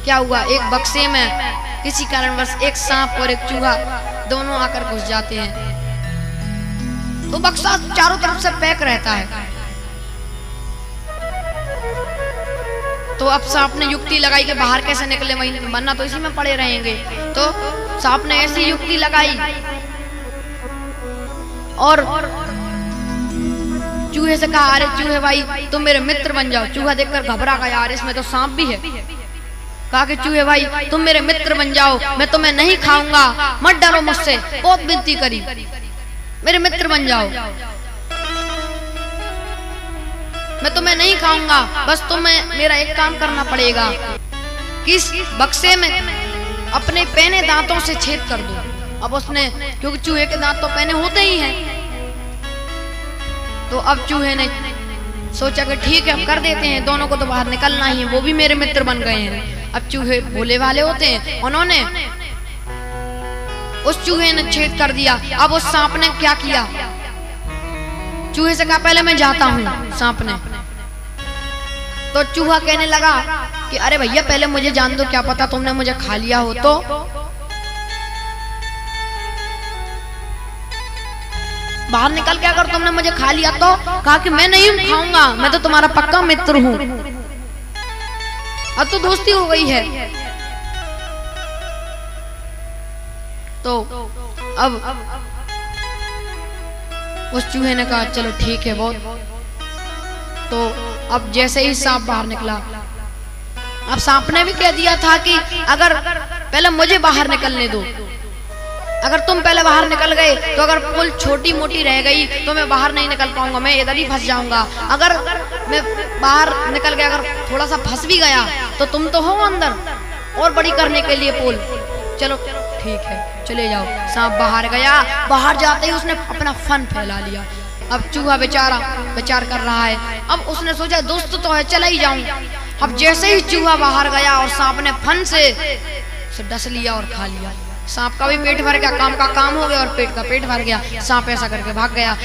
क्या हुआ, एक बक्से में किसी कारणवश एक सांप और एक चूहा दोनों आकर घुस जाते हैं। तो बक्सा चारों तरफ से पैक रहता है। तो अब सांप ने युक्ति लगाई कि बाहर कैसे निकले, वहीं वरना तो इसी में पड़े रहेंगे। तो सांप ने ऐसी युक्ति लगाई और चूहे से कहा, अरे चूहे भाई तुम मेरे मित्र बन जाओ। चूहा देखकर घबरा गया, यार इसमें तो सांप भी है। कहा कि चूहे भाई तुम मेरे मित्र बन जाओ, मैं तुम्हें नहीं खाऊंगा, मत डरो मुझसे। बहुत विनती करी, मेरे मित्र बन जाओ, मैं तुम्हें नहीं खाऊंगा, बस तुम्हें मेरा एक काम करना पड़ेगा कि इस बक्से में अपने पहने दांतों से छेद कर दो। अब उसने, क्योंकि चूहे के दांत तो पहने होते ही हैं, तो अब चूहे ने सोचा कि ठीक है, अब कर देते हैं, दोनों को तो बाहर निकलना ही है, वो भी मेरे मित्र बन गए हैं। अब चूहे भोले भाले होते हैं, उन्होंने उस चूहे ने छेद कर दिया। अब उस सांप ने क्या किया, चूहे से कहा पहले मैं जाता हूं। सांप ने, तो चूहा कहने लगा कि अरे भैया पहले मुझे जान दो, क्या पता तुमने मुझे खा लिया हो। तो बाहर निकल के अगर तुमने मुझे खा लिया तो, कहा कि मैं नहीं खाऊंगा, मैं तो तुम्हारा पक्का मित्र हूं, अब तो दोस्ती हो गई है। तो अब उस चूहे ने कहा चलो ठीक है बहुत। तो अब जैसे ही सांप बाहर निकला, अब सांप ने भी कह दिया था कि अगर पहले मुझे बाहर निकलने दो, अगर तुम पहले बाहर निकल गए तो अगर पुल छोटी मोटी रह गई तो मैं बाहर नहीं निकल पाऊंगा, मैं इधर ही फंस जाऊंगा। अगर मैं बाहर निकल गया, अगर थोड़ा सा फंस भी गया तो तुम तो हो अंदर और बड़ी करने के लिए पुल। चलो ठीक है चले जाओ। सांप बाहर गया, बाहर जाते ही उसने अपना फन फैला लिया। अब चूहा बेचारा विचार कर रहा है, अब उसने सोचा दोस्त तो है, चला ही जाऊं। अब जैसे ही चूहा बाहर गया और सांप ने फन से डस लिया और खा लिया। सांप का भी पेट भर गया, काम का काम हो गया और पेट का पेट भर गया। सांप ऐसा करके भाग गया।